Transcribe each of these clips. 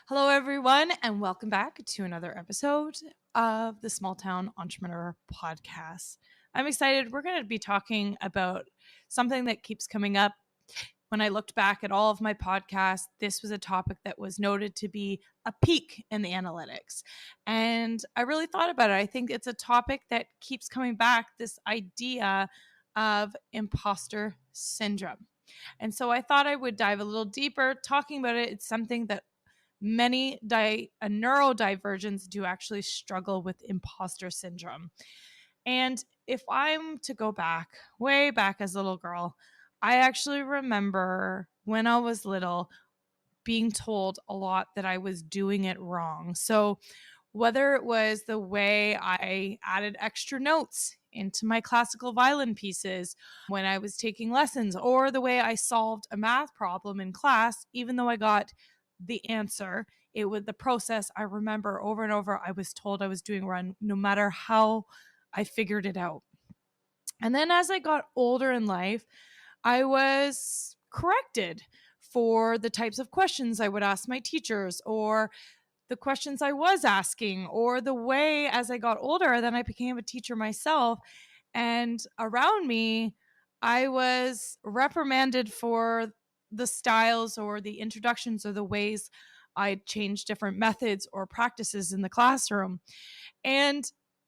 Hello, everyone, and welcome back to another episode of the Small Town Entrepreneur Podcast. I'm excited. We're going to be talking about something that keeps coming up. When I looked back at all of my podcasts, this was a topic that was noted to be a peak in the analytics. And I really thought about it. I think it's a topic that keeps coming back, this idea of imposter syndrome. And so I thought I would dive a little deeper talking about it. It's something that many neurodivergents do actually struggle with imposter syndrome. And if I'm to go back, way back as a little girl, I actually remember when I was little being told a lot that I was doing it wrong. So whether it was the way I added extra notes into my classical violin pieces when I was taking lessons, or the way I solved a math problem in class, even though I got the answer, it was the process. I remember over and over, I was told I was doing wrong, no matter how I figured it out. And then as I got older in life, I was corrected for the types of questions I would ask my teachers, or the questions I was asking, or the way as I got older, then I became a teacher myself. And around me, I was reprimanded for the styles or the introductions or the ways I changed different methods or practices in the classroom. And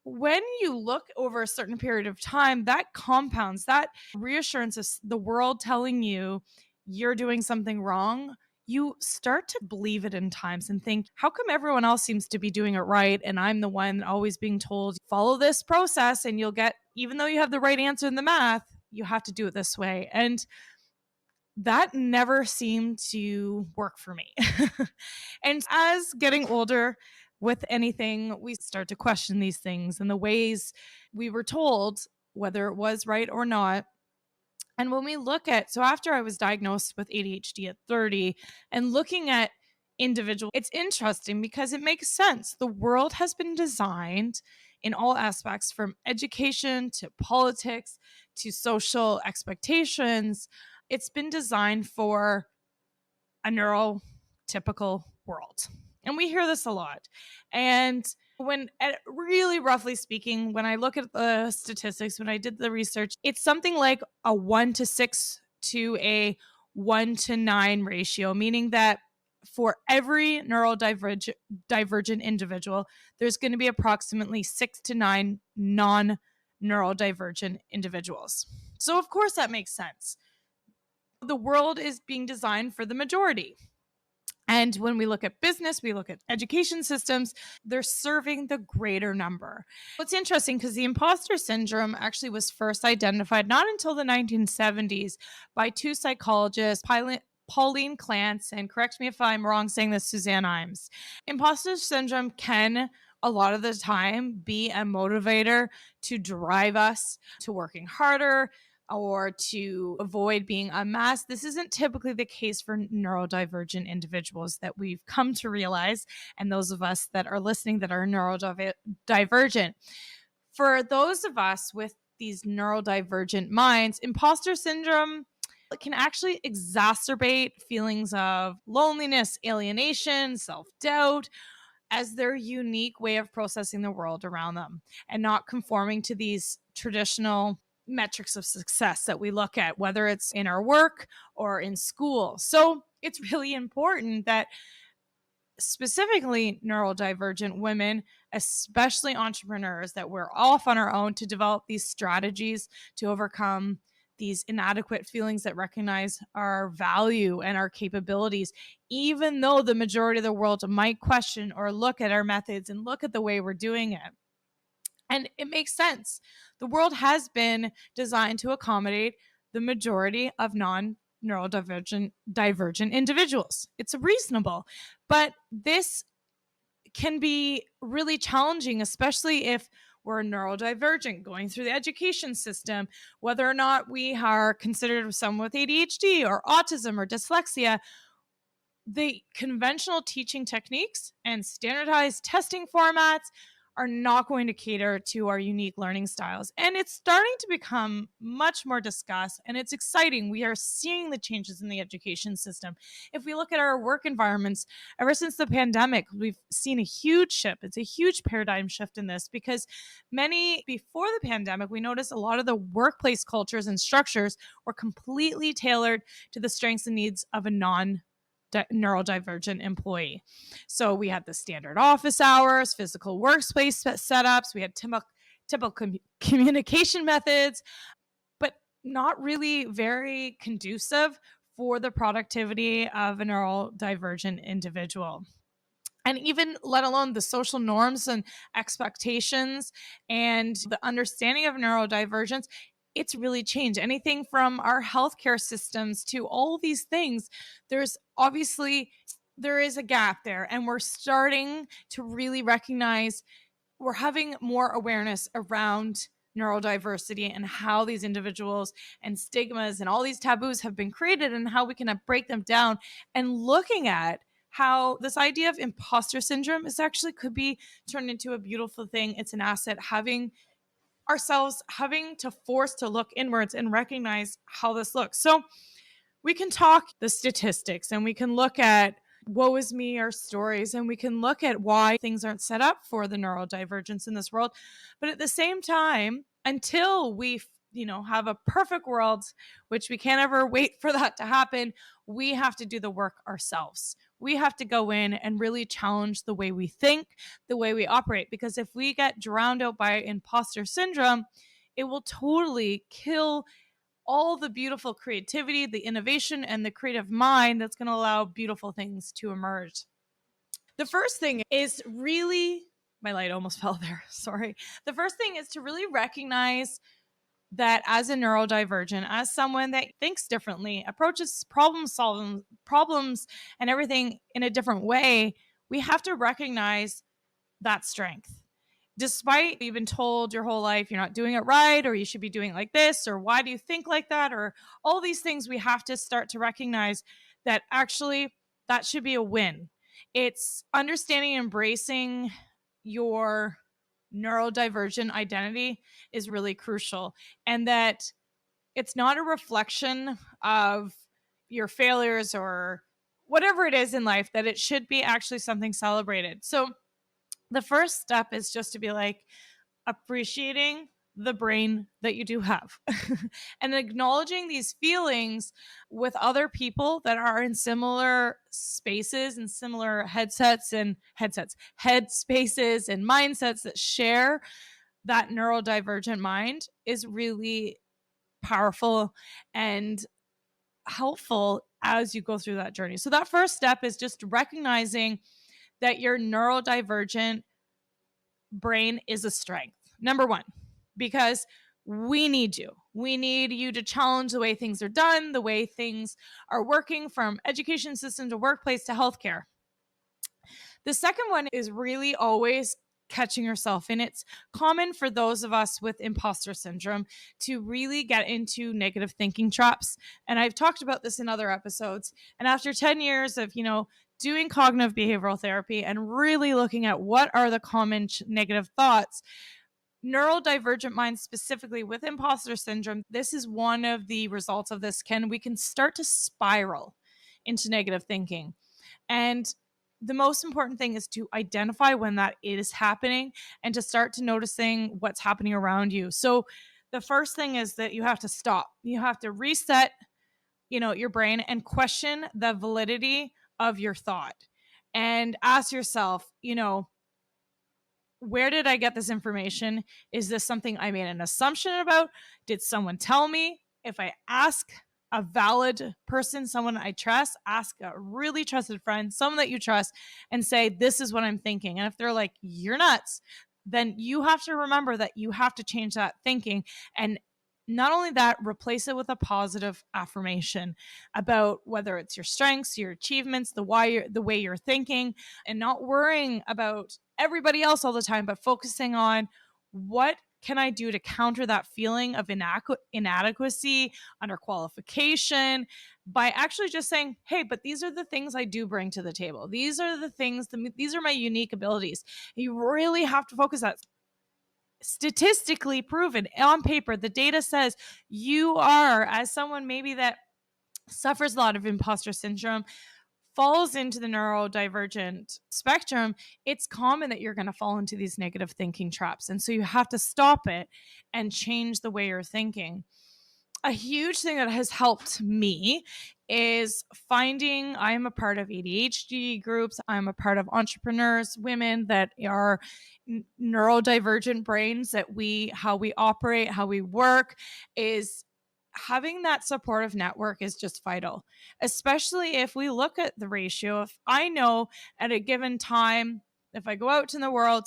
when you look over a certain period of time, that compounds, that reassurance of the world telling you you're doing something wrong, you start to believe it in times and think, how come everyone else seems to be doing it right? And I'm the one always being told, follow this process and you'll get, even though you have the right answer in the math, you have to do it this way. And that never seemed to work for me. And as getting older with anything, we start to question these things and the ways we were told, whether it was right or not. And when we look at, so after I was diagnosed with ADHD at 30 and looking at individual, it's interesting because it makes sense. The world has been designed in all aspects, from education to politics to social expectations. It's been designed for a neurotypical world. And we hear this a lot. And when, really roughly speaking, when I look at the statistics, when I did the research, it's something like a 1 to 6 to a 1 to 9 ratio, meaning that for every neurodivergent individual, there's going to be approximately 6 to 9 non neurodivergent individuals. So, of course, that makes sense. The world is being designed for the majority. And when we look at business, we look at education systems, they're serving the greater number. What's interesting, because the imposter syndrome actually was first identified not until the 1970s by two psychologists, Pauline Clance, and correct me if I'm wrong saying this, Suzanne Imes. Imposter syndrome can a lot of the time be a motivator to drive us to working harder or to avoid being unmasked. This isn't typically the case for neurodivergent individuals that we've come to realize, and those of us that are listening that are neurodivergent. For those of us with these neurodivergent minds, imposter syndrome can actually exacerbate feelings of loneliness, alienation, self-doubt, as their unique way of processing the world around them and not conforming to these traditional metrics of success that we look at, whether it's in our work or in school. So it's really important that specifically neurodivergent women, especially entrepreneurs, that we're off on our own to develop these strategies to overcome these inadequate feelings, that recognize our value and our capabilities, even though the majority of the world might question or look at our methods and look at the way we're doing it. And it makes sense. The world has been designed to accommodate the majority of non-neurodivergent individuals. It's reasonable. But this can be really challenging, especially if we're neurodivergent, going through the education system, whether or not we are considered someone with ADHD or autism or dyslexia. The conventional teaching techniques and standardized testing formats are not going to cater to our unique learning styles. And it's starting to become much more discussed, and it's exciting. We are seeing the changes in the education system. If we look at our work environments, ever since the pandemic, we've seen a huge shift. It's a huge paradigm shift in this, because before the pandemic, we noticed a lot of the workplace cultures and structures were completely tailored to the strengths and needs of a neurodivergent employee. So we had the standard office hours, physical workspace setups, we had typical communication methods, but not really very conducive for the productivity of a neurodivergent individual. And even let alone the social norms and expectations and the understanding of neurodivergence, it's really changed. Anything from our healthcare systems to all these things, there is a gap there, and we're starting to really recognize, we're having more awareness around neurodiversity and how these individuals and stigmas and all these taboos have been created, and how we can break them down, and looking at how this idea of imposter syndrome is actually could be turned into a beautiful thing. It's an asset, having to force to look inwards and recognize how this looks. So we can talk the statistics, and we can look at woe is me, our stories, and we can look at why things aren't set up for the neurodivergence in this world. But at the same time, until we have a perfect world, which we can't ever wait for that to happen, we have to do the work ourselves. We have to go in and really challenge the way we think, the way we operate, because if we get drowned out by imposter syndrome, it will totally kill all the beautiful creativity, the innovation, and the creative mind that's going to allow beautiful things to emerge. The first thing is really, my light almost fell there, sorry. The first thing is to really recognize that as a neurodivergent, as someone that thinks differently, approaches problems and everything in a different way, we have to recognize that strength. Despite you've been told your whole life you're not doing it right, or you should be doing it like this, or why do you think like that, or all these things, we have to start to recognize that actually that should be a win. It's understanding and embracing your neurodivergent identity is really crucial, and that it's not a reflection of your failures or whatever it is in life, that it should be actually something celebrated. So the first step is just to be like appreciating the brain that you do have and acknowledging these feelings with other people that are in similar spaces and similar head spaces and mindsets that share that neurodivergent mind is really powerful and helpful as you go through that journey. So that first step is just recognizing that your neurodivergent brain is a strength. Number one, because we need you. We need you to challenge the way things are done, the way things are working, from education system to workplace to healthcare. The second one is really always catching yourself. And it's common for those of us with imposter syndrome to really get into negative thinking traps. And I've talked about this in other episodes. And after 10 years of, doing cognitive behavioral therapy and really looking at what are the common negative thoughts, neurodivergent minds, specifically with imposter syndrome, this is one of the results of this. We can start to spiral into negative thinking. And the most important thing is to identify when that is happening and to start to noticing what's happening around you. So the first thing is that you have to stop. You have to reset, your brain, and question the validity of your thought and ask yourself, where did I get this information? Is this something I made an assumption about? Did someone tell me? If I ask a valid person, someone I trust, ask a really trusted friend, someone that you trust, and say, this is what I'm thinking. And if they're like, you're nuts, then you have to remember that you have to change that thinking. And not only that, replace it with a positive affirmation about whether it's your strengths, your achievements, the way you're thinking, and not worrying about everybody else all the time, but focusing on what can I do to counter that feeling of inadequacy, under qualification, by actually just saying, hey, but these are the things I do bring to the table. These are the things, these are my unique abilities. You really have to focus on statistically proven on paper. The data says you are, as someone maybe that suffers a lot of imposter syndrome, falls into the neurodivergent spectrum, it's common that you're going to fall into these negative thinking traps. And so you have to stop it and change the way you're thinking. A huge thing that has helped me is finding, I'm a part of ADHD groups. I'm a part of entrepreneurs, women that are neurodivergent brains, that how we operate, how we work, is having that supportive network is just vital, especially if we look at the ratio. If I know at a given time, if I go out in the world,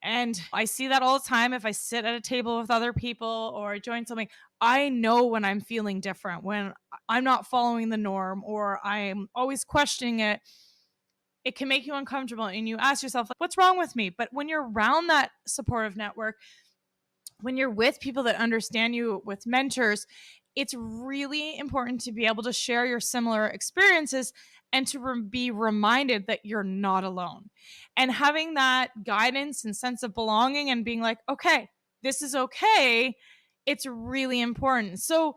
and I see that all the time, if I sit at a table with other people or join something, I know when I'm feeling different, when I'm not following the norm, or I'm always questioning it. It can make you uncomfortable and you ask yourself, like, what's wrong with me? But when you're around that supportive network, when you're with people that understand you, with mentors, it's really important to be able to share your similar experiences and to be reminded that you're not alone. And having that guidance and sense of belonging and being like, okay, this is okay, it's really important. So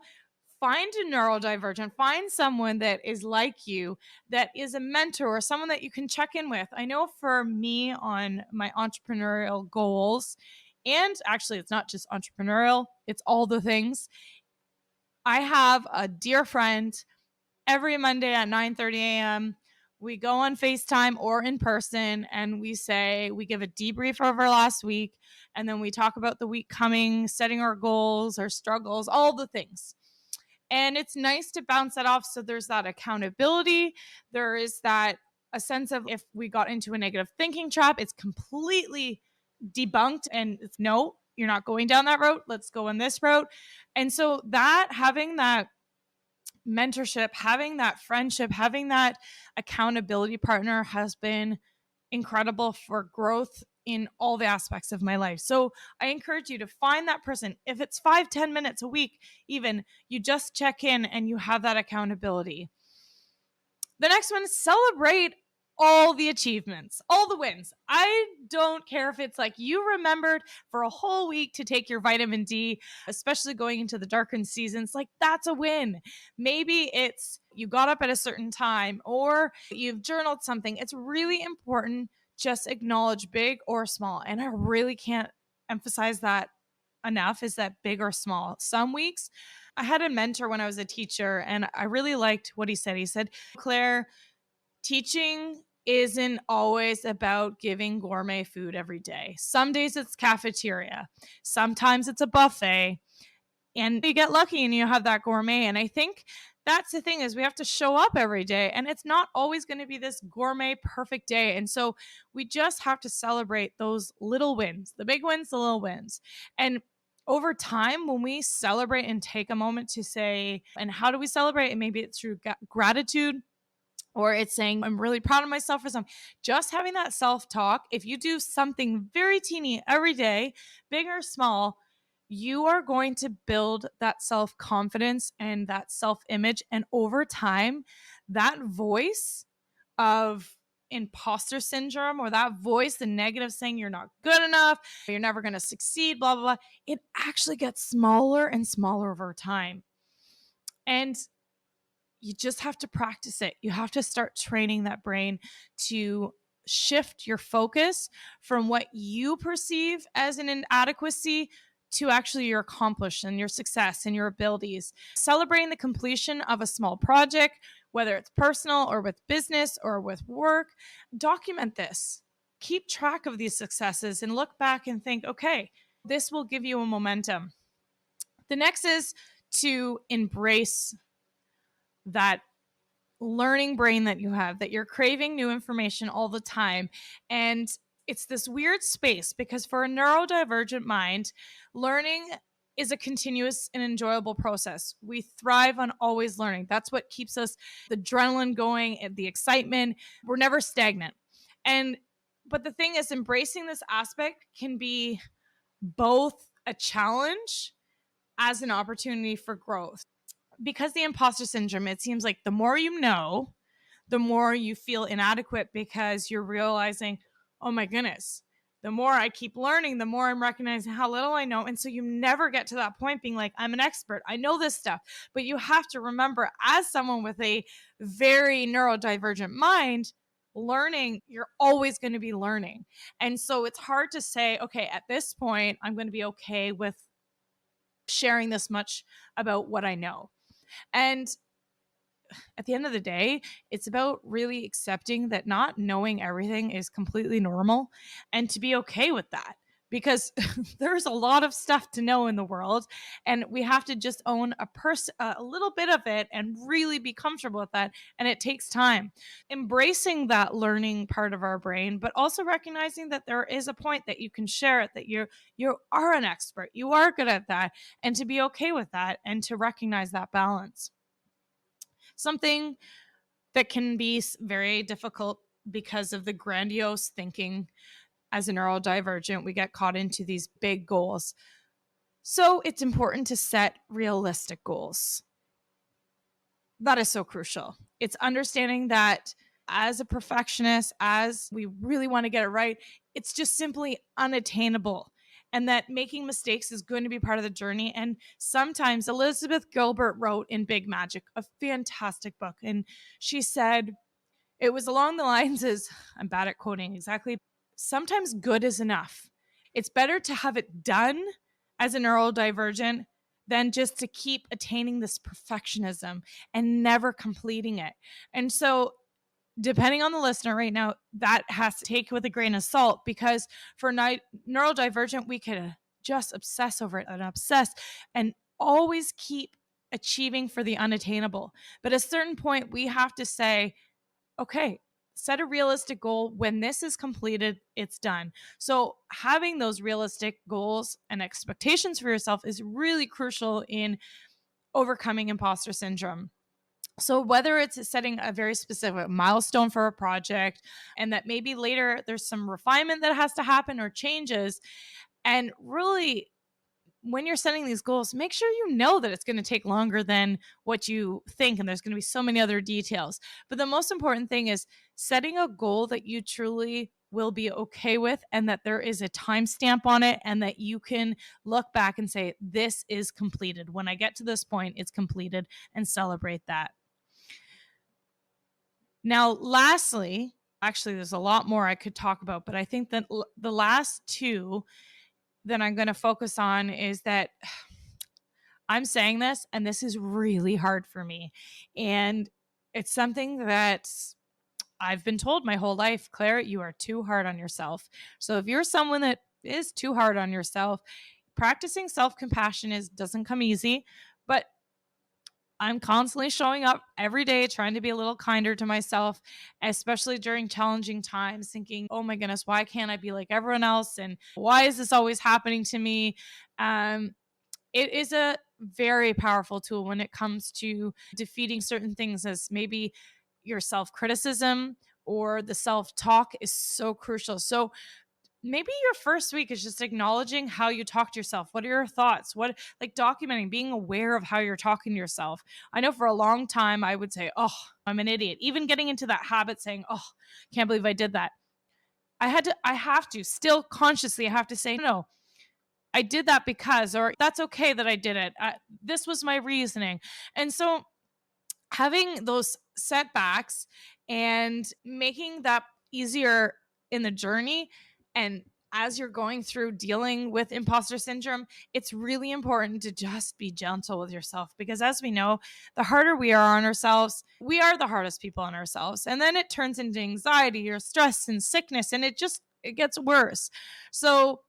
find a neurodivergent, find someone that is like you, that is a mentor or someone that you can check in with. I know for me, on my entrepreneurial goals, and actually it's not just entrepreneurial, it's all the things, I have a dear friend. Every Monday at 9:30 a.m., we go on FaceTime or in person, and we give a debrief of our last week, and then we talk about the week coming, setting our goals, our struggles, all the things. And it's nice to bounce that off. So there's that accountability. There is that a sense of, if we got into a negative thinking trap, it's completely debunked, and it's, no, you're not going down that route. Let's go on this route. And so that, having that mentorship, having that friendship, having that accountability partner has been incredible for growth in all the aspects of my life. So I encourage you to find that person. If it's 5-10 minutes a week, even, you just check in and you have that accountability. The next one is celebrate all the achievements, all the wins. I don't care if it's like you remembered for a whole week to take your vitamin D, especially going into the darkened seasons, like that's a win. Maybe it's you got up at a certain time or you've journaled something. It's really important. Just acknowledge big or small. And I really can't emphasize that enough, is that big or small. Some weeks, I had a mentor when I was a teacher, and I really liked what he said. He said, Claire, teaching isn't always about giving gourmet food every day. Some days it's cafeteria. Sometimes it's a buffet. And you get lucky and you have that gourmet. And I think that's the thing, is we have to show up every day, and it's not always going to be this gourmet perfect day. And so we just have to celebrate those little wins, the big wins, the little wins. And over time, when we celebrate and take a moment to say, and how do we celebrate? And maybe it's through gratitude, or it's saying, I'm really proud of myself for something. Just having that self-talk. If you do something very teeny every day, big or small, you are going to build that self-confidence and that self-image. And over time, that voice of imposter syndrome, or that voice, the negative saying you're not good enough, you're never going to succeed, blah, blah, blah, it actually gets smaller and smaller over time. And you just have to practice it. You have to start training that brain to shift your focus from what you perceive as an inadequacy to actually your accomplishment and your success and your abilities. Celebrating the completion of a small project, whether it's personal or with business or with work, document this. Keep track of these successes and look back and think, okay, this will give you a momentum. The next is to embrace that learning brain that you have, that you're craving new information all the time. And it's this weird space, because for a neurodivergent mind, learning is a continuous and enjoyable process. We thrive on always learning. That's what keeps us, the adrenaline going, the excitement. We're never stagnant. But the thing is, embracing this aspect can be both a challenge as an opportunity for growth. Because the imposter syndrome, it seems like the more you know, the more you feel inadequate because you're realizing, oh my goodness, the more I keep learning, the more I'm recognizing how little I know. And so you never get to that point being like, I'm an expert, I know this stuff. But you have to remember, as someone with a very neurodivergent mind, learning, you're always going to be learning. And so it's hard to say, okay, at this point, I'm going to be okay with sharing this much about what I know. And at the end of the day, it's about really accepting that not knowing everything is completely normal and to be okay with that, because there's a lot of stuff to know in the world, and we have to just own a little bit of it and really be comfortable with that. And it takes time embracing that learning part of our brain, but also recognizing that there is a point that you can share it, that you are an expert, you are good at that, and to be okay with that and to recognize that balance. Something that can be very difficult because of the grandiose thinking. As a neurodivergent, we get caught into these big goals. So it's important to set realistic goals. That is so crucial. It's understanding that as a perfectionist, as we really want to get it right, it's just simply unattainable. And that making mistakes is going to be part of the journey. And sometimes Elizabeth Gilbert wrote in Big Magic, a fantastic book. And she said, it was along the lines as, I'm bad at quoting exactly, sometimes good is enough. It's better to have it done as a neurodivergent than just to keep attaining this perfectionism and never completing it. And so, depending on the listener right now, that has to take with a grain of salt, because for neurodivergent, we could just obsess over it and obsess and always keep achieving for the unattainable. But at a certain point, we have to say, okay, set a realistic goal. When this is completed, it's done. So having those realistic goals and expectations for yourself is really crucial in overcoming imposter syndrome. So whether it's setting a very specific milestone for a project, and that maybe later there's some refinement that has to happen or changes, and really, when you're setting these goals, make sure you know that it's going to take longer than what you think, and there's going to be so many other details. But the most important thing is setting a goal that you truly will be okay with, and that there is a timestamp on it, and that you can look back and say, this is completed. When I get to this point, it's completed, and celebrate that. Now, lastly, actually, there's a lot more I could talk about, but I think that the last two that I'm going to focus on is that I'm saying this, and this is really hard for me. And it's something that I've been told my whole life, Claire, you are too hard on yourself. So if you're someone that is too hard on yourself, practicing self-compassion doesn't come easy, but I'm constantly showing up every day, trying to be a little kinder to myself, especially during challenging times, thinking, oh my goodness, why can't I be like everyone else? And why is this always happening to me? It is a very powerful tool when it comes to defeating certain things, as maybe your self-criticism or the self-talk is so crucial. So maybe your first week is just acknowledging how you talk to yourself. What are your thoughts? What, like, documenting, being aware of how you're talking to yourself. I know for a long time I would say, oh, I'm an idiot. Even getting into that habit saying, oh, can't believe I did that. I have to still consciously, I have to say, no, I did that because, or that's okay that I did it. This was my reasoning. And so having those setbacks and making that easier in the journey, and as you're going through dealing with imposter syndrome, it's really important to just be gentle with yourself, because as we know, the harder we are on ourselves, we are the hardest people on ourselves. And then it turns into anxiety or stress and sickness, and it gets worse. So,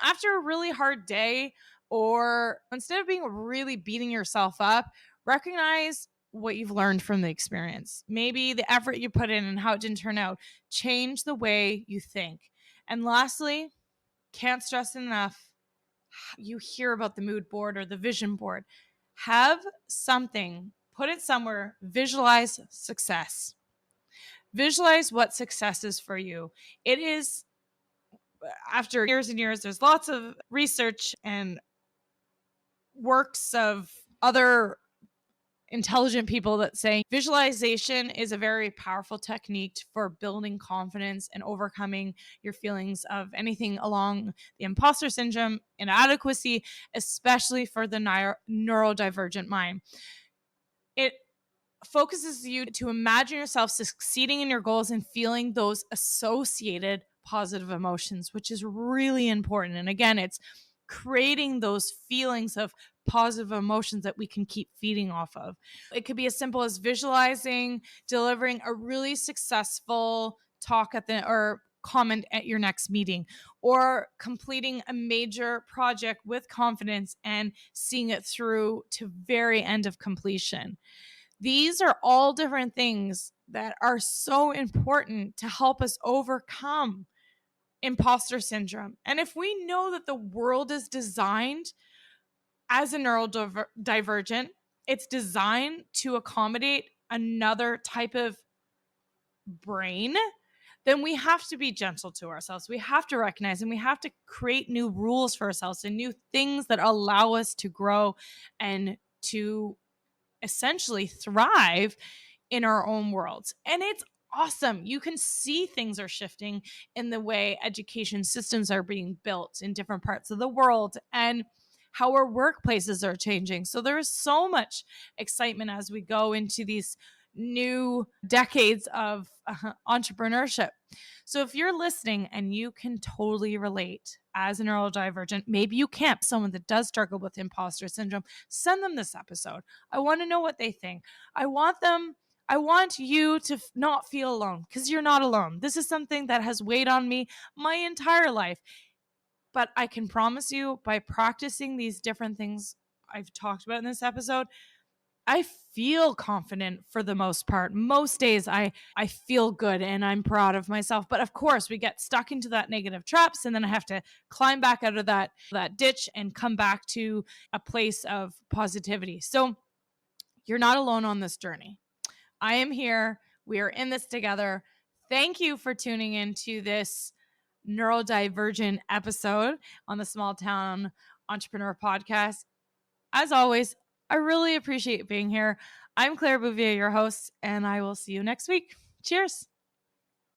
after a really hard day, or instead of being really beating yourself up, recognize what you've learned from the experience. Maybe the effort you put in and how it didn't turn out. Change the way you think. And lastly, can't stress enough, you hear about the mood board or the vision board. Have something, put it somewhere, visualize success. Visualize what success is for you. It is after years and years, there's lots of research and works of other intelligent people that say visualization is a very powerful technique for building confidence and overcoming your feelings of anything along the imposter syndrome, inadequacy, especially for the neurodivergent mind. It focuses you to imagine yourself succeeding in your goals and feeling those associated positive emotions, which is really important. And again, it's creating those feelings of positive emotions that we can keep feeding off of. It could be as simple as visualizing delivering a really successful talk at the or comment at your next meeting, or completing a major project with confidence and seeing it through to very end of completion. These are all different things that are so important to help us overcome imposter syndrome. And if we know that the world is designed as a neurodivergent, it's designed to accommodate another type of brain, then we have to be gentle to ourselves. We have to recognize and we have to create new rules for ourselves and new things that allow us to grow and to essentially thrive in our own worlds. And it's awesome. You can see things are shifting in the way education systems are being built in different parts of the world and how our workplaces are changing. So there is so much excitement as we go into these new decades of entrepreneurship. So if you're listening and you can totally relate as a neurodivergent, maybe you can't, someone that does struggle with imposter syndrome, send them this episode. I want to know what they think. I want you to not feel alone, because you're not alone. This is something that has weighed on me my entire life. But I can promise you, by practicing these different things I've talked about in this episode, I feel confident for the most part. Most days I feel good and I'm proud of myself. But of course, we get stuck into that negative traps, and then I have to climb back out of that ditch and come back to a place of positivity. So you're not alone on this journey. I am here. We are in this together. Thank you for tuning into this neurodivergent episode on the Small Town Entrepreneur Podcast. As always, I really appreciate being here. I'm Claire Bouvier, your host, and I will see you next week. Cheers.